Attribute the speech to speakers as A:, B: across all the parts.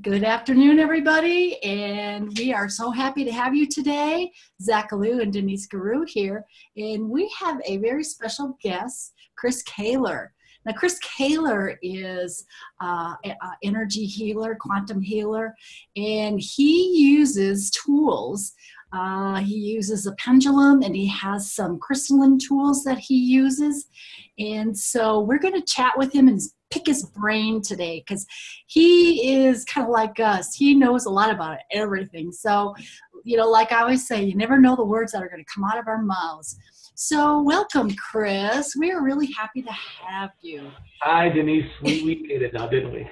A: Good afternoon, everybody, and we are so happy to have you today. Zach Alou and Denise Guru here, and we have a very special guest, Chris Kehler. Now, Chris Kehler is an energy healer, quantum healer, and he uses tools. He uses a pendulum, and he has some crystalline tools that he uses. And so we're going to chat with him and pick his brain today because he is kind of like us. He knows a lot about everything. So, like I always say, you never know the words that are going to come out of our mouths. So welcome, Chris. We are really happy to have you.
B: Hi, Denise. We made it now, didn't we?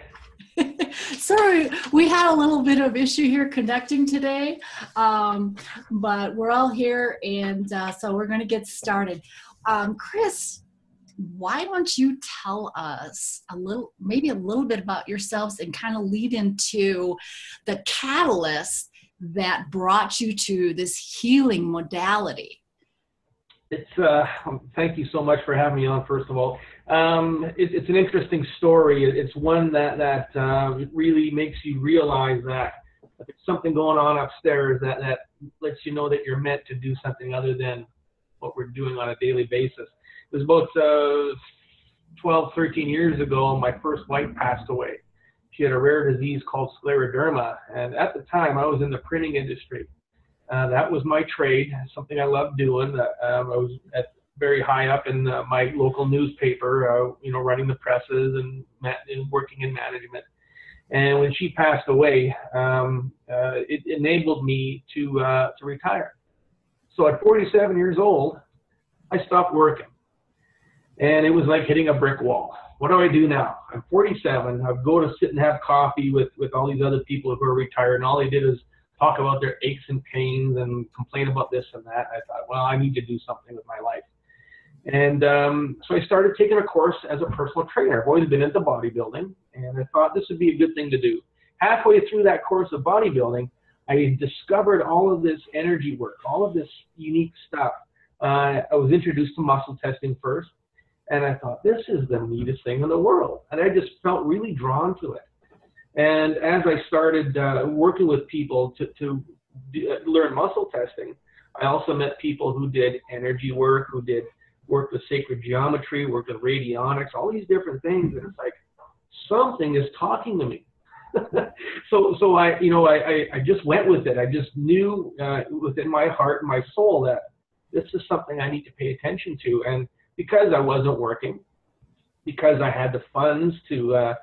A: Sorry, we had a little bit of issue here connecting today, but we're all here, and so we're going to get started. Chris, why don't you tell us maybe a little bit about yourselves and kind of lead into the catalyst that brought you to this healing modality?
B: It's thank you so much for having me on, first of all. It's an interesting story. It's one that really makes you realize that there's something going on upstairs that lets you know that you're meant to do something other than what we're doing on a daily basis. It was about 12, 13 years ago, my first wife passed away. She had a rare disease called scleroderma, and at the time I was in the printing industry. That was my trade, something I loved doing. I was very high up in my local newspaper, running the presses and working in management. And when she passed away, it enabled me to retire. So at 47 years old, I stopped working. And it was like hitting a brick wall. What do I do now? I'm 47. I go to sit and have coffee with all these other people who are retired, and all they did is talk about their aches and pains and complain about this and that. I thought, well, I need to do something with my life. And so I started taking a course as a personal trainer. I've always been into bodybuilding, and I thought this would be a good thing to do. Halfway through that course of bodybuilding, I discovered all of this energy work, all of this unique stuff. I was introduced to muscle testing first, and I thought, this is the neatest thing in the world. And I just felt really drawn to it. And as I started working with people to learn muscle testing, I also met people who did energy work, who did work with sacred geometry, worked with radionics, all these different things. And it's like, something is talking to me. so I just went with it. I just knew within my heart and my soul that this is something I need to pay attention to. And because I wasn't working, because I had the funds to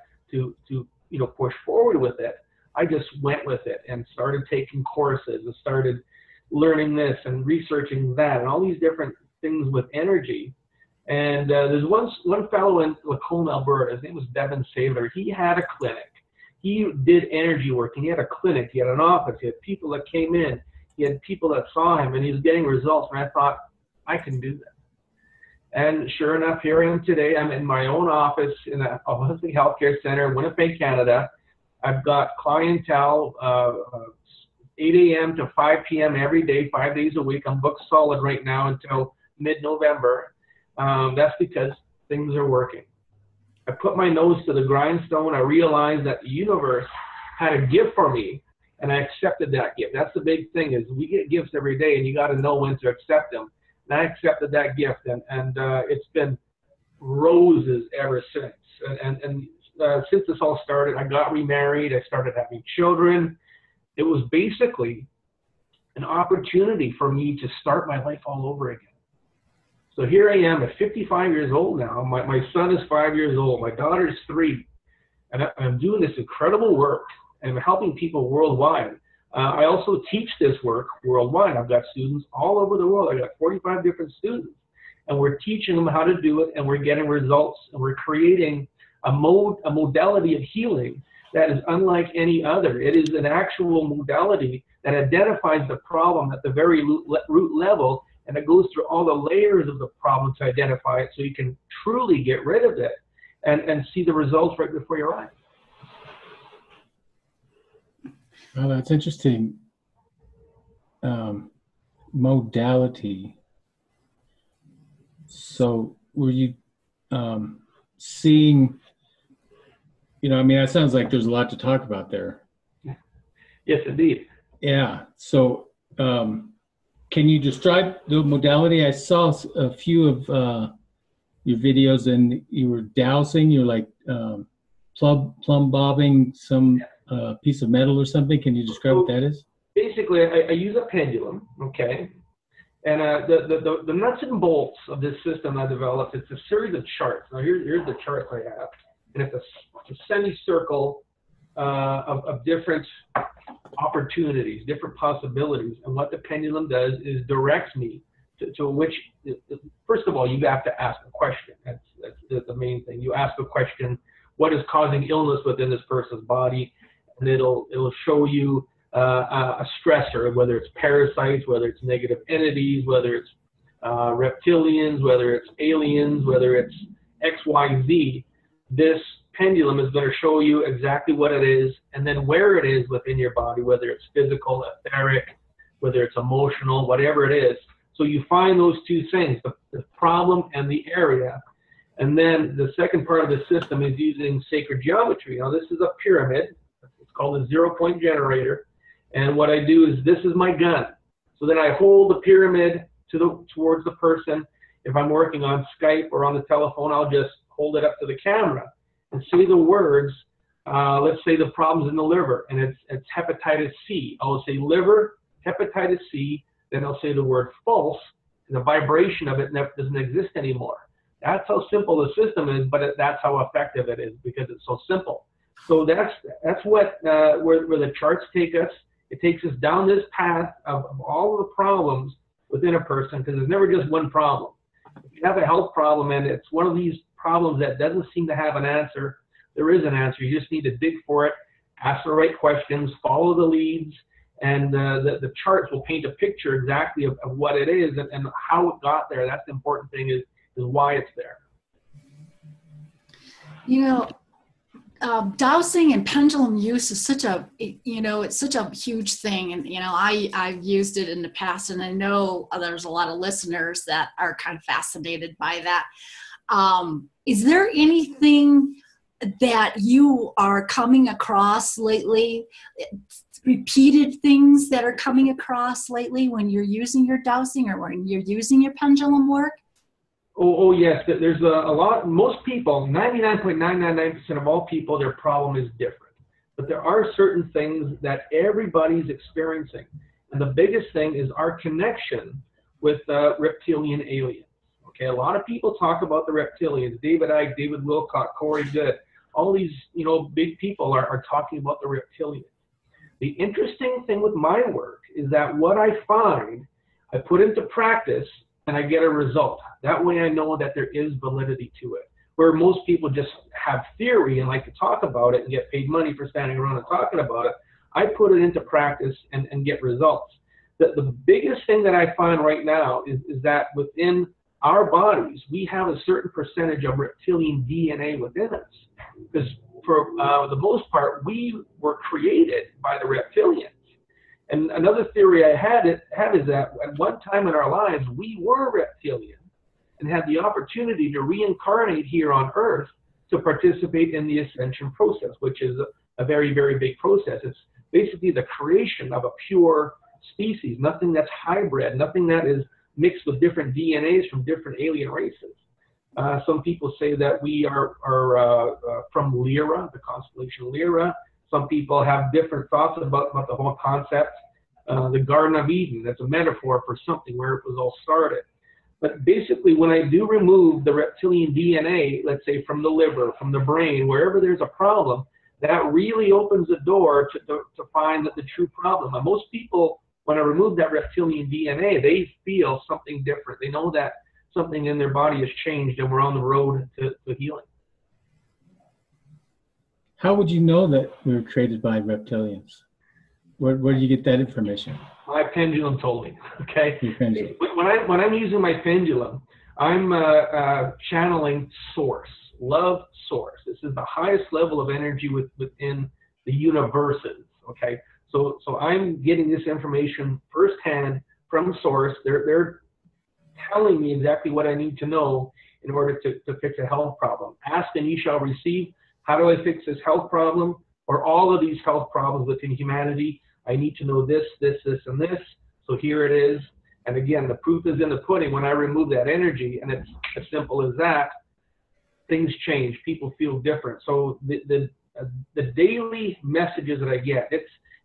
B: push forward with it, I just went with it and started taking courses and started learning this and researching that and all these different things with energy. And there's one fellow in Lacombe, Alberta. His name was Bevan Saylor. He had a clinic. He did energy work, and he had a clinic. He had an office. He had people that came in. He had people that saw him, and he was getting results. And I thought, I can do that. And sure enough, here I am today. I'm in my own office in a holistic healthcare center in Winnipeg, Canada. I've got clientele 8 a.m. to 5 p.m. every day, 5 days a week. I'm booked solid right now until mid-November. That's because things are working. I put my nose to the grindstone. I realized that the universe had a gift for me, and I accepted that gift. That's the big thing, is we get gifts every day, and you got to know when to accept them. And I accepted that gift, and it's been roses ever since. And since this all started, I got remarried. I started having children. It was basically an opportunity for me to start my life all over again. So here I am at 55 years old now. My son is 5 years old. My daughter is 3. And I'm doing this incredible work, and I'm helping people worldwide. I also teach this work worldwide. I've got students all over the world. I've got 45 different students, and we're teaching them how to do it, and we're getting results, and we're creating a modality of healing that is unlike any other. It is an actual modality that identifies the problem at the very root level, and it goes through all the layers of the problem to identify it so you can truly get rid of it and see the results right before your eyes.
C: Well, that's interesting. Modality. So were you seeing, I mean, that sounds like there's a lot to talk about there.
B: Yes, indeed.
C: Yeah. So, can you describe the modality? I saw a few of your videos, and you were dowsing. You're like plumb bobbing some piece of metal or something. Can you describe what that is?
B: Basically, I use a pendulum, okay? And the nuts and bolts of this system I developed, it's a series of charts. Now, here's the charts I have. And it's a semicircle of different opportunities, different possibilities. And what the pendulum does is directs me to which, first of all, you have to ask a question. That's the main thing. You ask a question, what is causing illness within this person's body? And it'll show you a stressor, whether it's parasites, whether it's negative entities, whether it's reptilians, whether it's aliens, whether it's XYZ. This pendulum is going to show you exactly what it is and then where it is within your body, whether it's physical, etheric, whether it's emotional, whatever it is. So you find those two things, the problem and the area. And then the second part of the system is using sacred geometry. Now, this is a pyramid. It's called a 0-point generator. And what I do is, this is my gun. So then I hold the pyramid towards the person. If I'm working on Skype or on the telephone, I'll just hold it up to the camera and say the words. Let's say the problem's in the liver, and it's hepatitis C. I'll say liver, hepatitis C. Then I'll say the word false, and the vibration of it doesn't exist anymore. That's how simple the system is, but that's how effective it is because it's so simple. So that's what where the charts take us. It takes us down this path of all of the problems within a person, because there's never just one problem. If you have a health problem and it's one of these problems that doesn't seem to have an answer, there is an answer. You just need to dig for it, ask the right questions, follow the leads, and the charts will paint a picture exactly of what it is and how it got there. That's the important thing, is why it's there.
A: You know, dowsing and pendulum use is such a, it's such a huge thing. And, I've used it in the past, and I know there's a lot of listeners that are kind of fascinated by that. Is there anything that you are coming across lately, repeated things that are coming across lately when you're using your dowsing or when you're using your pendulum work?
B: Oh yes, there's a lot. Most people, 99.999% of all people, their problem is different. But there are certain things that everybody's experiencing. And the biggest thing is our connection with reptilian aliens. Okay, a lot of people talk about the reptilians. David Icke, David Wilcock, Corey Goode, all these big people are talking about the reptilians. The interesting thing with my work is that what I find, I put into practice, and I get a result. That way I know that there is validity to it. Where most people just have theory and like to talk about it and get paid money for standing around and talking about it, I put it into practice and get results. The biggest thing that I find right now is that within our bodies, we have a certain percentage of reptilian DNA within us. Because for the most part, we were created by the reptilians. And another theory I have is that at one time in our lives, we were reptilian and had the opportunity to reincarnate here on Earth to participate in the ascension process, which is a very, very big process. It's basically the creation of a pure species, nothing that's hybrid, nothing that is mixed with different DNAs from different alien races. Some people say that we are from Lyra, the constellation Lyra. Some people have different thoughts about the whole concept. The Garden of Eden, that's a metaphor for something where it was all started. But basically, when I do remove the reptilian DNA, let's say from the liver, from the brain, wherever there's a problem, that really opens the door to find the true problem. And most people, when I remove that reptilian DNA, they feel something different. They know that something in their body has changed and we're on the road to healing.
C: How would you know that we were created by reptilians? Where do you get that information?
B: My pendulum told me. Okay.
C: Your pendulum.
B: When I'm using my pendulum, I'm channeling source, love source. This is the highest level of energy within the universes. Okay. So I'm getting this information firsthand from source. They're telling me exactly what I need to know in order to fix a health problem. Ask and you shall receive. How do I fix this health problem or all of these health problems within humanity? I need to know this, this, this, and this. So here it is. And again, the proof is in the pudding. When I remove that energy, and it's as simple as that, things change. People feel different. So the daily messages that I get,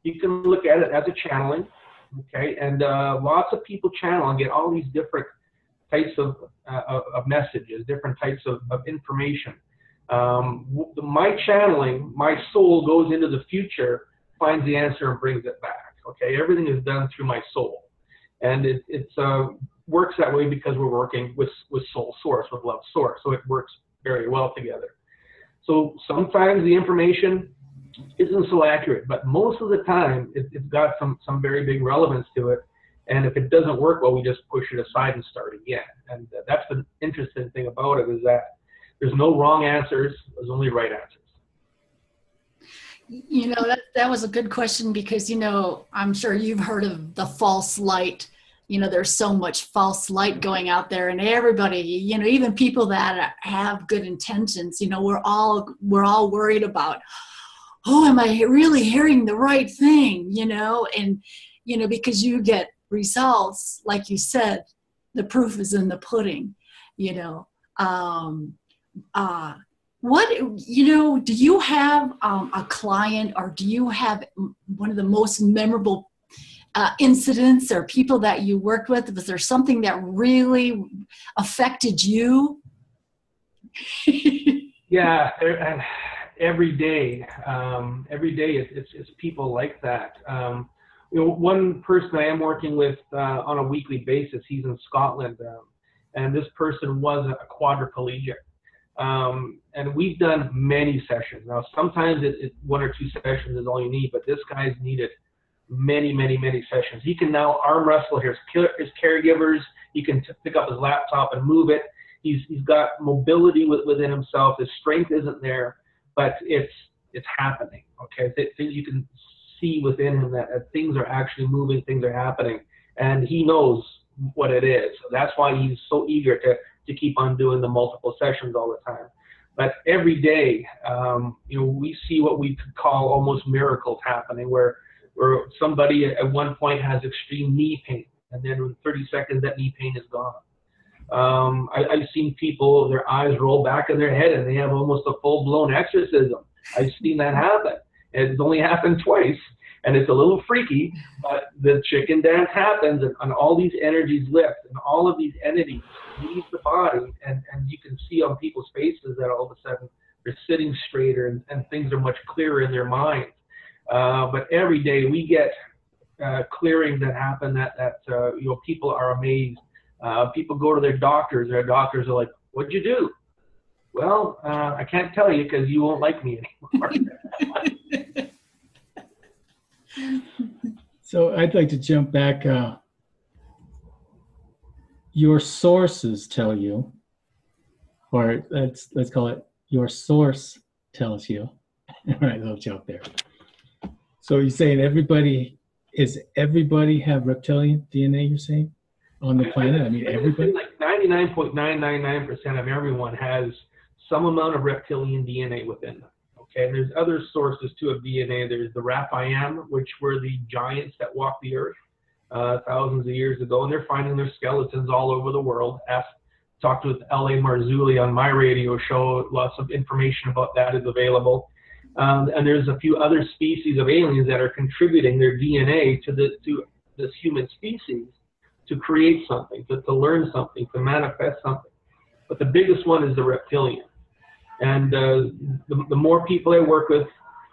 B: you can look at it as a channeling, okay? And lots of people channel and get all these different types of messages, different types of information. My channeling, my soul goes into the future, finds the answer, and brings it back. Okay, everything is done through my soul, and it works that way because we're working with soul source, with love source, so it works very well together. So sometimes the information isn't so accurate, but most of the time it's got some very big relevance to it. And if it doesn't work well, we just push it aside and start again. And that's the interesting thing about it, is that there's no wrong answers, there's only right answers.
A: You know, that was a good question, because, you know, I'm sure you've heard of the false light. You know, there's so much false light going out there, and everybody, you know, even people that have good intentions, you know, we're all worried about, oh, am I really hearing the right thing? You know, and, you know, because you get results, like you said, the proof is in the pudding, you know. What, you know, do you have a client, or do you have one of the most memorable incidents or people that you worked with? Was there something that really affected you?
B: Yeah, and every day it's people like that. You know, one person I am working with on a weekly basis, he's in Scotland, and this person was a quadriplegic. And we've done many sessions. Now, sometimes one or two sessions is all you need, but this guy's needed many, many, many sessions. He can now arm wrestle his caregivers. He can pick up his laptop and move it. He's got mobility within himself. His strength isn't there, but it's happening. Okay, things you can see within him, that things are actually moving, things are happening, and he knows what it is. So that's why he's so eager to keep on doing the multiple sessions all the time. But every day, you know, we see what we could call almost miracles happening, where somebody at one point has extreme knee pain, and then in 30 seconds that knee pain is gone. I've seen people, their eyes roll back in their head and they have almost a full-blown exorcism. I've seen that happen. It's only happened twice, and it's a little freaky, but the chicken dance happens, and all these energies lift, and all of these entities leave the body, and you can see on people's faces that all of a sudden they're sitting straighter, and things are much clearer in their minds. But every day we get clearings that happen that you know, people are amazed. People go to their doctors, and their doctors are like, "What'd you do?" "Well, I can't tell you because you won't like me anymore."
C: So I'd like to jump back. Your sources tell you, or let's call it your source tells you. All right, little joke there. So you're saying everybody have reptilian DNA, you're saying, on the planet? I mean, everybody?
B: Like 99.999% of everyone has some amount of reptilian DNA within them. Okay, and there's other sources too of DNA. There's the Raphaim, which were the giants that walked the earth thousands of years ago, and they're finding their skeletons all over the world. Talked with L.A. Marzulli on my radio show. Lots of information about that is available. And there's a few other species of aliens that are contributing their DNA to this human species to create something, to learn something, to manifest something. But the biggest one is the reptilian. And the more people I work with,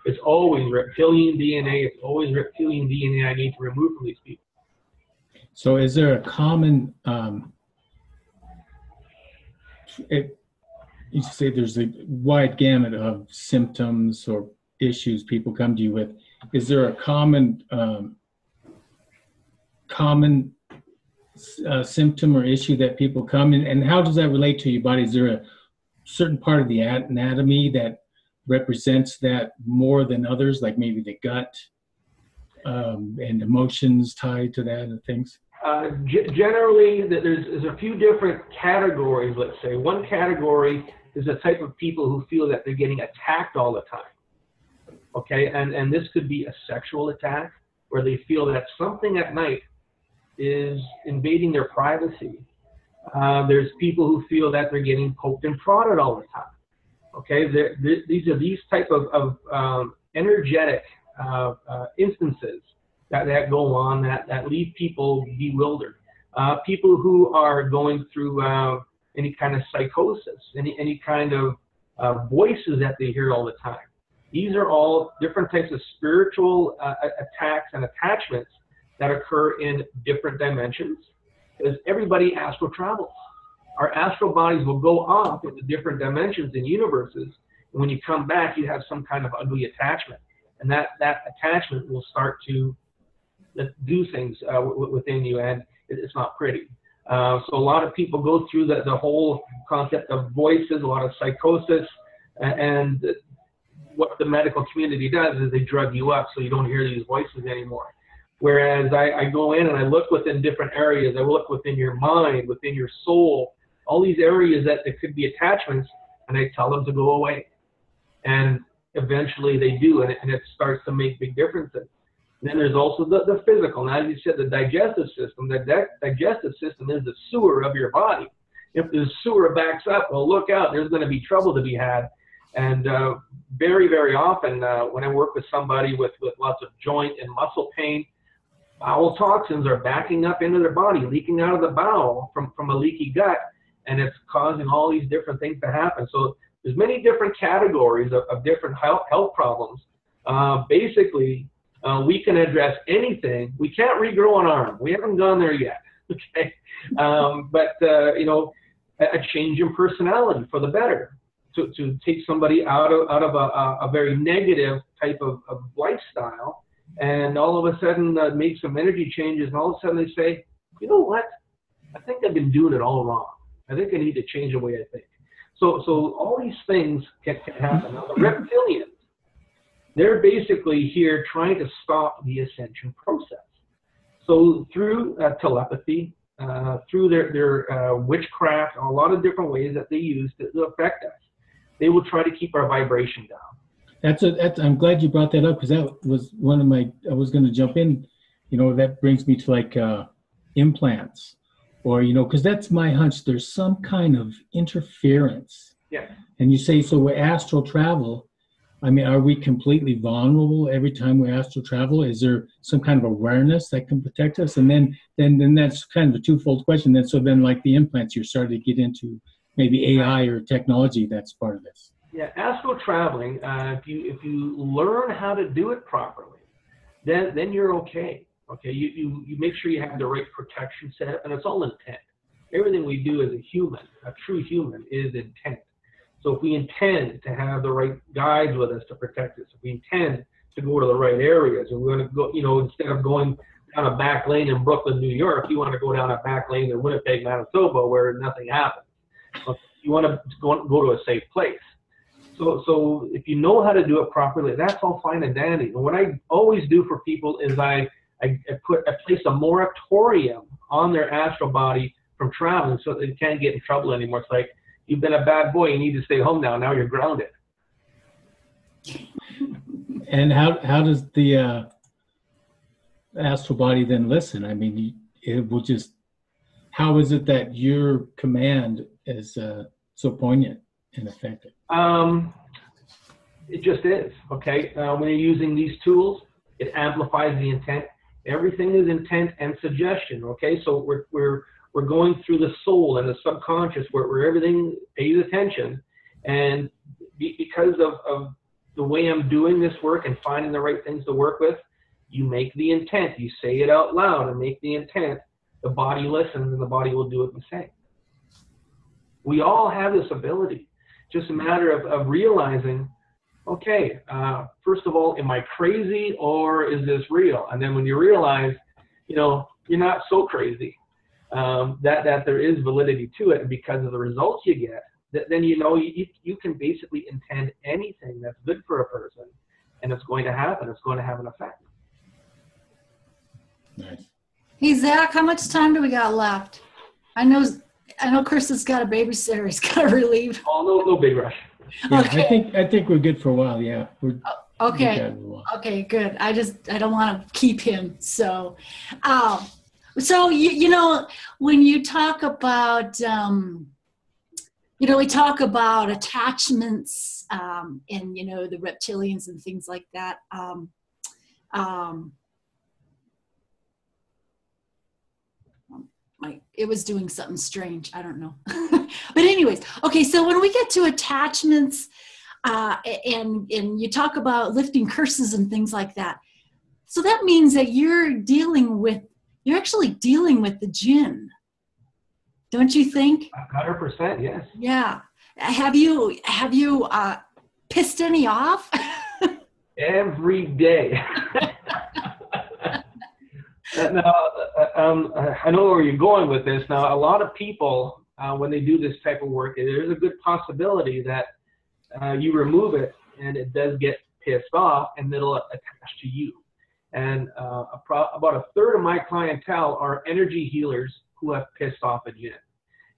B: it's always reptilian DNA. It's always reptilian DNA I need to remove from these people.
C: So is there a common, you say there's a wide gamut of symptoms or issues people come to you with. Is there a common symptom or issue that people come in, and how does that relate to your body? Is there a certain part of the anatomy that represents that more than others, like maybe the gut and emotions tied to that and things?
B: Generally, there's a few different categories, let's say. One category is the type of people who feel that they're getting attacked all the time. Okay, and this could be a sexual attack, where they feel that something at night is invading their privacy. There's people who feel that they're getting poked and prodded all the time. Okay, these are these type of energetic instances that go on that leave people bewildered. People who are going through any kind of psychosis, any kind of voices that they hear all the time. These are all different types of spiritual attacks and attachments that occur in different dimensions, because everybody astral travels. Our astral bodies will go off into different dimensions and universes, and when you come back, you have some kind of ugly attachment, and that attachment will start to do things within you, and it's not pretty. So a lot of people go through the whole concept of voices, a lot of psychosis, and what the medical community does is they drug you up so you don't hear these voices anymore. Whereas I go in and I look within different areas. I look within your mind, within your soul, all these areas that there could be attachments, and I tell them to go away. And eventually they do, and it starts to make big differences. And then there's also the physical. Now, as you said, the digestive system. The digestive system is the sewer of your body. If the sewer backs up, well, look out. There's going to be trouble to be had. And very, very often when I work with somebody with lots of joint and muscle pain, bowel toxins are backing up into their body, leaking out of the bowel from a leaky gut, and it's causing all these different things to happen. So there's many different categories of different health problems. Basically, we can address anything. We can't regrow an arm. We haven't gone there yet. Okay, but you know, a change in personality for the better, to take somebody out of a very negative type of lifestyle, and all of a sudden make some energy changes, and all of a sudden they say, you know what? I think I've been doing it all wrong. I think I need to change the way I think. So all these things can happen. Now, the reptilians, they're basically here trying to stop the ascension process. So through telepathy, through their witchcraft, a lot of different ways that they use to affect us, they will try to keep our vibration down.
C: I'm glad you brought that up, because that was one of my, I was going to jump in, you know, that brings me to like implants, or, you know, because that's my hunch, there's some kind of interference.
B: Yeah. And
C: you say, so with astral travel, I mean, are we completely vulnerable every time we astral travel? Is there some kind of awareness that can protect us? And then that's kind of a twofold question. So then like the implants, you're starting to get into maybe AI or technology that's part of this.
B: Yeah, astral traveling, if you learn how to do it properly, then you're okay. Okay, you make sure you have the right protection set up, and it's all intent. Everything we do as a human, a true human, is intent. So if we intend to have the right guides with us to protect us, if we intend to go to the right areas, and we're going to go, you know, instead of going down a back lane in Brooklyn, New York, you want to go down a back lane in Winnipeg, Manitoba, where nothing happens. You want to go to a safe place. So if you know how to do it properly, that's all fine and dandy. And what I always do for people is I place a moratorium on their astral body from traveling, so they can't get in trouble anymore. It's like, you've been a bad boy, you need to stay home now. Now you're grounded.
C: And how does the astral body then listen? I mean, it will just, how is it that your command is so poignant and effective?
B: It just is, okay? When you're using these tools, it amplifies the intent. Everything is intent and suggestion, okay? So we're going through the soul and the subconscious where everything pays attention. And because of the way I'm doing this work and finding the right things to work with, you make the intent. You say it out loud and make the intent. The body listens, and the body will do it the same. We all have this ability. Just a matter of realizing, okay, first of all, am I crazy or is this real? And then when you realize, you know, you're not so crazy, that there is validity to it, and because of the results you get, then you know you can basically intend anything that's good for a person, and it's going to happen. It's going to have an effect.
C: Nice.
A: Hey, Zach, how much time do we got left? I know Chris has got a babysitter he's got to relieve.
B: Oh, no big rush.
C: Yeah,
A: Okay.
C: I think we're good for a while. Yeah.
A: Okay. Okay, good. I don't want to keep him. So, so you know, when you talk about, you know, we talk about attachments, and, you know, the reptilians and things like that. It was doing something strange. I don't know. But anyways, okay, so when we get to attachments, and you talk about lifting curses and things like that, so that means that you're actually dealing with the Djinn, don't you think?
B: 100%, yes.
A: Yeah. Have you pissed any off?
B: Every day. Now, I know where you're going with this. Now, a lot of people, when they do this type of work, there's a good possibility that you remove it and it does get pissed off and it'll attach to you. And about a third of my clientele are energy healers who have pissed off a Djinn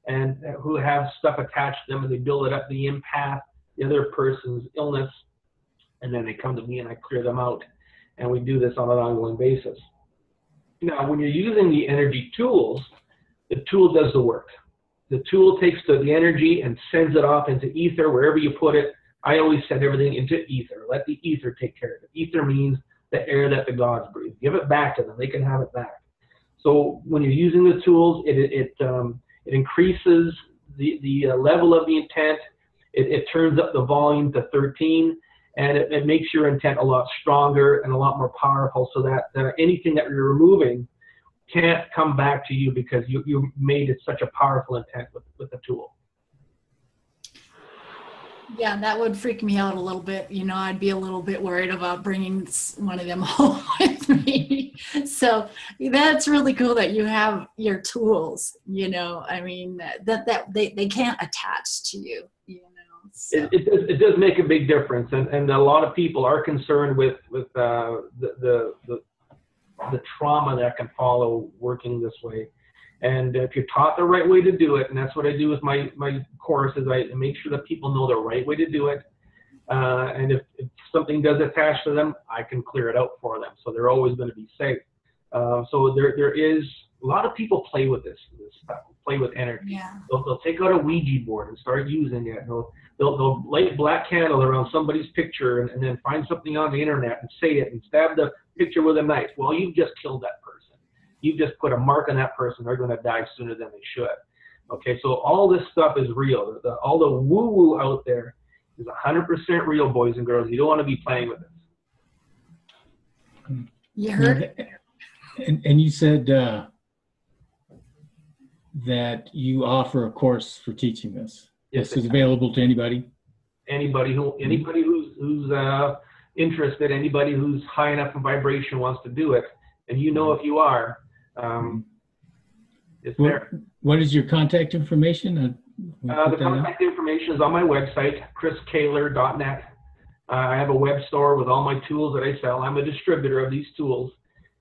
B: and who have stuff attached to them, and they build it up, the empath, the other person's illness, and then they come to me and I clear them out. And we do this on an ongoing basis. Now, when you're using the energy tools, the tool does the work. The tool takes the energy and sends it off into ether, wherever you put it. I always send everything into ether. Let the ether take care of it. Ether means the air that the gods breathe. Give it back to them. They can have it back. So when you're using the tools, it increases the level of the intent. It turns up the volume to 13, and it makes your intent a lot stronger and a lot more powerful, so that anything that you're removing can't come back to you because you made it such a powerful intent with the tool.
A: Yeah, that would freak me out a little bit. You know, I'd be a little bit worried about bringing one of them home with me. So that's really cool that you have your tools, you know. I mean, that they can't attach to you, you know. So.
B: It does make a big difference, and a lot of people are concerned with the trauma that can follow working this way. And if you're taught the right way to do it, and that's what I do with my courses, I make sure that people know the right way to do it. And if something does attach to them, I can clear it out for them. So they're always going to be safe. So there is a lot of people play with this stuff, play with energy.
A: Yeah.
B: They'll take out a Ouija board and start using it. They'll light a black candle around somebody's picture and then find something on the internet and say it and stab the picture with a knife. Well, you've just killed that person. You've just put a mark on that person. They're going to die sooner than they should. Okay, so all this stuff is real. All the woo-woo out there is 100% real, boys and girls. You don't want to be playing with this.
A: You heard?
C: And you said that you offer a course for teaching this.
B: Yes,
C: this is available to anybody? Anybody
B: who's interested, anybody who's high enough in vibration wants to do it. And you know if you are, it's there.
C: What is your contact information?
B: The contact information is on my website, chriskehler.net. I have a web store with all my tools that I sell. I'm a distributor of these tools.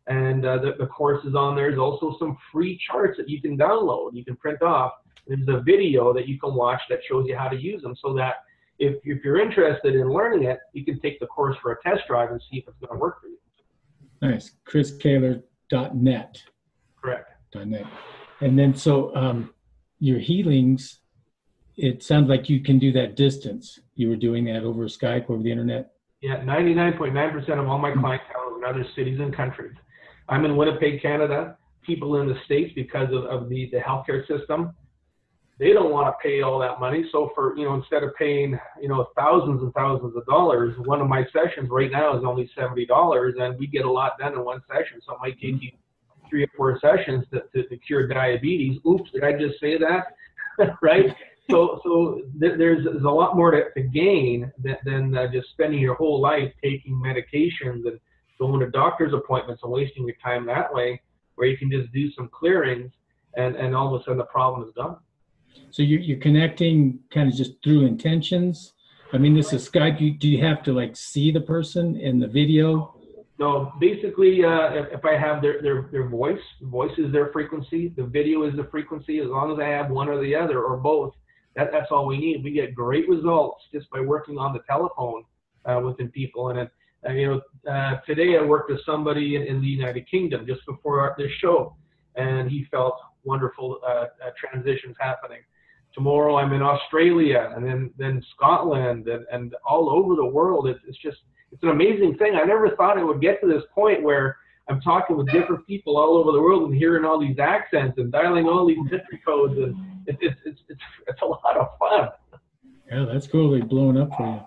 B: And the course is on there. There's also some free charts that you can download, you can print off. There's a video that you can watch that shows you how to use them, so that if you're interested in learning it, you can take the course for a test drive and see if it's going to work for you.
C: Nice. chriskehler.net.
B: Correct.
C: .net. And then so your healings, it sounds like you can do that distance. You were doing that over Skype, over the internet?
B: Yeah, 99.9% of all my clientele are in other cities and countries. I'm in Winnipeg, Canada. People in the States, because of the healthcare system, they don't want to pay all that money. So for, instead of paying, thousands and thousands of dollars, one of my sessions right now is only $70, and we get a lot done in one session. So it might take you 3 or 4 sessions to cure diabetes. Oops, did I just say that? Right? So there's a lot more to gain than just spending your whole life taking medications and going to doctor's appointments and wasting your time that way, where you can just do some clearings and all of a sudden the problem is done.
C: So you're connecting kind of just through intentions? I mean, this is Skype. Do you have to see the person in the video?
B: No, basically, if I have their voice is their frequency, the video is the frequency. As long as I have one or the other or both, that's all we need. We get great results just by working on the telephone within people. And Today I worked with somebody in the United Kingdom just before this show, and he felt wonderful transitions happening. Tomorrow I'm in Australia, and then Scotland, and all over the world. It's an amazing thing. I never thought it would get to this point where I'm talking with different people all over the world and hearing all these accents and dialing all these history codes, and it's a lot of fun.
C: Yeah, that's cool. They're blowing up for you.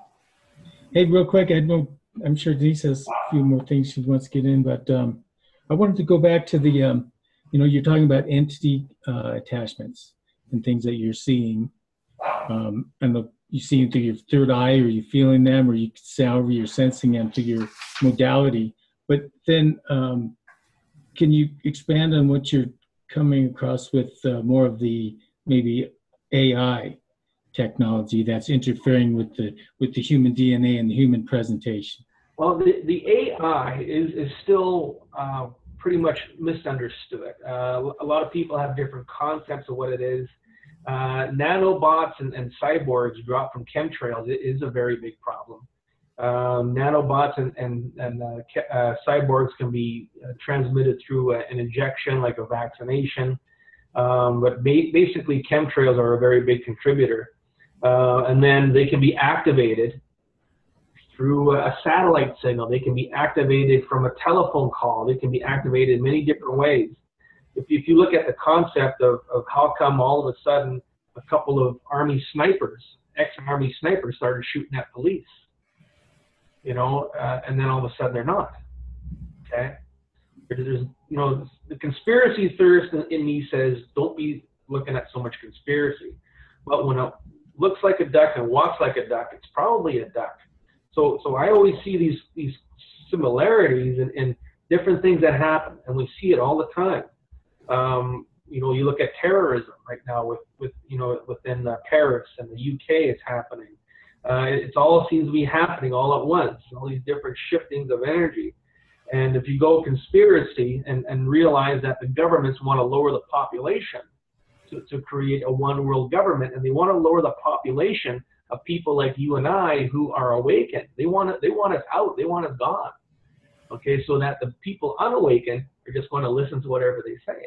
C: Hey, real quick, I'm sure Denise has a few more things she wants to get in, but I wanted to go back to the, you're talking about entity attachments and things that you're seeing. And you see them through your third eye, or you feeling them, or you however you're sensing them through your modality. But then can you expand on what you're coming across with more of the maybe AI technology that's interfering with the human DNA and the human presentation?
B: Well, the AI is still pretty much misunderstood. A lot of people have different concepts of what it is. Nanobots and cyborgs dropped from chemtrails is a very big problem. Nanobots and cyborgs can be transmitted through an injection, like a vaccination. But basically, chemtrails are a very big contributor. And then they can be activated through a satellite signal. They can be activated from a telephone call. They can be activated in many different ways. If you look at the concept of how come all of a sudden a couple of Army snipers, ex-Army snipers, started shooting at police, and then all of a sudden they're not. Okay, there's the conspiracy theorist in me says don't be looking at so much conspiracy, but when it looks like a duck and walks like a duck, it's probably a duck. So I always see these similarities in different things that happen, and we see it all the time. You look at terrorism right now within Paris and the UK, it's happening. It all seems to be happening all at once, all these different shiftings of energy. And if you go conspiracy and realize that the governments want to lower the population to create a one world government, and they want to lower the population of people like you and I who are awakened. They want us out. They want us gone. Okay, so that the people unawakened are just going to listen to whatever they say.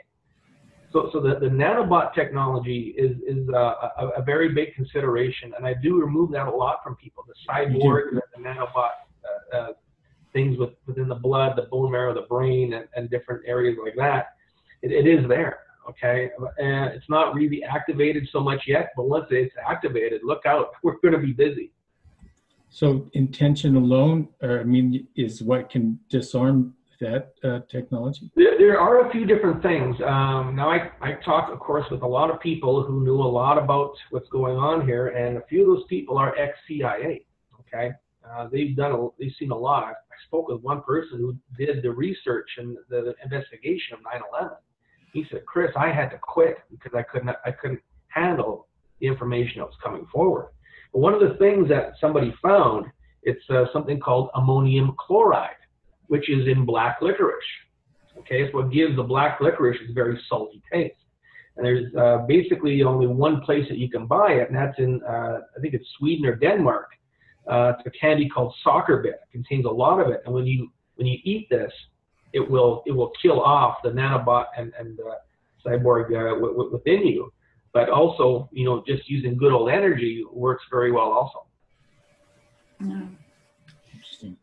B: So the nanobot technology is a very big consideration, and I do remove that a lot from people. The cyborg, the nanobot things within the blood, the bone marrow, the brain, and different areas like that. It is there. Okay, and it's not really activated so much yet, but once it's activated, look out, we're going to be busy.
C: So intention alone, is what can disarm that technology?
B: There are a few different things. Now I talk, of course, with a lot of people who knew a lot about what's going on here, and a few of those people are ex-CIA. Okay, they've seen a lot. I spoke with one person who did the research and the investigation of 9/11. He said, Chris, I had to quit because I couldn't handle the information that was coming forward. But one of the things that somebody found, it's something called ammonium chloride, which is in black licorice. Okay, it's what gives the black licorice its very salty taste. And there's basically only one place that you can buy it, and that's in, I think it's Sweden or Denmark. It's a candy called soccer bit. It contains a lot of it. And when you eat this, it will kill off the nanobot and cyborg within you. But also, just using good old energy works very well also.
A: Yeah. Interesting.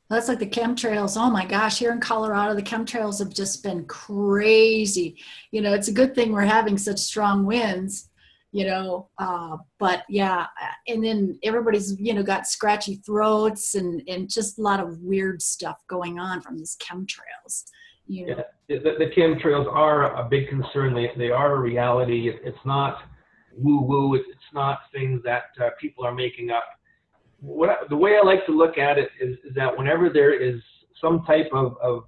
A: That's like the chemtrails. Oh my gosh, here in Colorado, the chemtrails have just been crazy. It's a good thing we're having such strong winds, but yeah, and then everybody's, got scratchy throats and just a lot of weird stuff going on from these chemtrails.
B: Yeah, the chemtrails are a big concern. They are a reality. It's not woo-woo. It's not things that people are making up. The way I like to look at it is that whenever there is some type of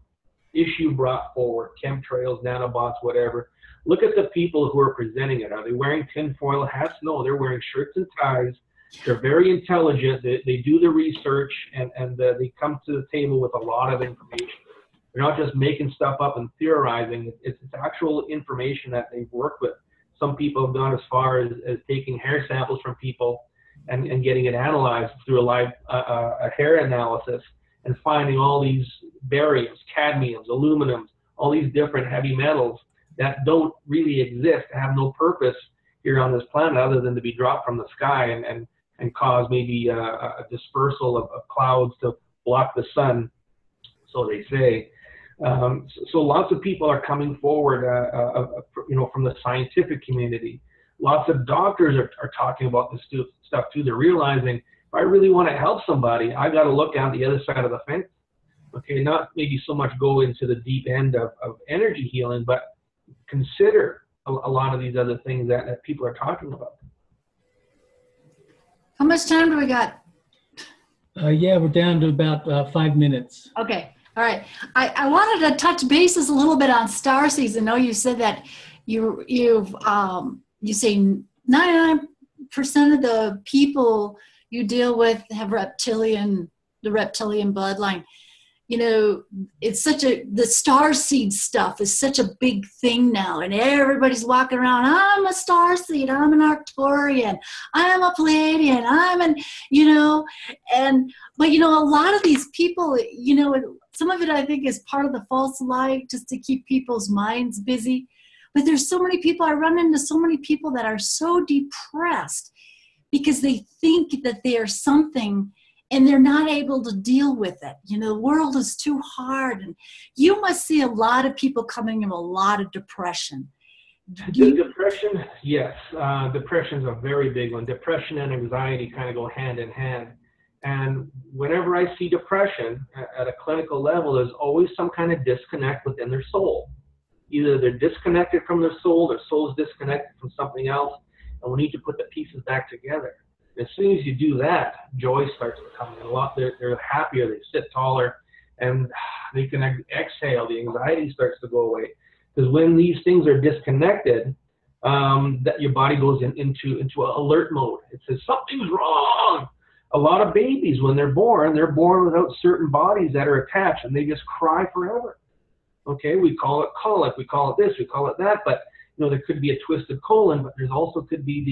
B: issue brought forward, chemtrails, nanobots, whatever, look at the people who are presenting it. Are they wearing tinfoil hats? No, they're wearing shirts and ties. They're very intelligent. They do the research, and they come to the table with a lot of information. They're not just making stuff up and theorizing. It's actual information that they've worked with. Some people have gone as far as taking hair samples from people and getting it analyzed through a live hair analysis and finding all these bariums, cadmiums, aluminums, all these different heavy metals that don't really exist, have no purpose here on this planet other than to be dropped from the sky and cause maybe a dispersal of clouds to block the sun, so they say. So lots of people are coming forward, from the scientific community. Lots of doctors are talking about this stuff too. They're realizing, if I really want to help somebody, I got to look down the other side of the fence. Okay, not maybe so much go into the deep end of energy healing, but consider a lot of these other things that people are talking about.
A: How much time do we got?
C: Yeah, we're down to about 5 minutes.
A: Okay. All right. I wanted to touch bases a little bit on starseeds. I know you said that you say 99% of the people you deal with have the reptilian bloodline. You know, it's the starseed stuff is such a big thing now, and everybody's walking around, I'm a starseed, I'm an Arcturian, I'm a Pleiadian, but a lot of these people, some of it I think is part of the false light, just to keep people's minds busy. But there's so many people, I run into so many people that are so depressed because they think that they are something and they're not able to deal with it. The world is too hard. And you must see a lot of people coming in a lot of depression.
B: Depression, yes. Depression is a very big one. Depression and anxiety kind of go hand in hand. And whenever I see depression at a clinical level, there's always some kind of disconnect within their soul. Either they're disconnected from their soul is disconnected from something else, and we need to put the pieces back together. As soon as you do that, joy starts to come in. They're happier, they sit taller, and they can exhale. The anxiety starts to go away. Because when these things are disconnected, that your body goes into an alert mode. It says something's wrong. A lot of babies, when they're born without certain bodies that are attached, and they just cry forever. Okay, we call it colic, we call it this, we call it that, but there could be a twisted colon, but there's also could be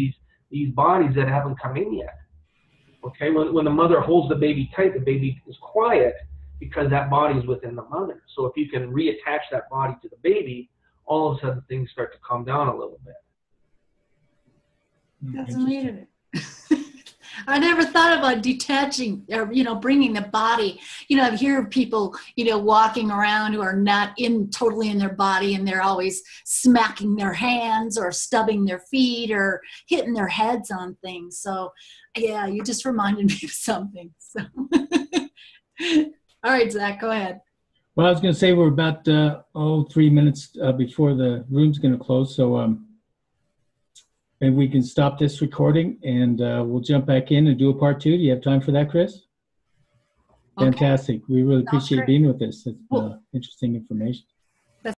B: these bodies that haven't come in yet. Okay, when the mother holds the baby tight, the baby is quiet because that body is within the mother. So if you can reattach that body to the baby, all of a sudden things start to calm down a little bit.
A: That's amazing. I never thought about detaching or, bringing the body. I hear people, walking around who are not totally in their body, and they're always smacking their hands or stubbing their feet or hitting their heads on things. So, yeah, you just reminded me of something. So, all right, Zach, go ahead.
C: Well, I was going to say we're about 3 minutes before the room's going to close. So, maybe we can stop this recording and we'll jump back in and do a part 2. Do you have time for that, Chris? Okay. Fantastic. We really appreciate being with us. It's interesting information.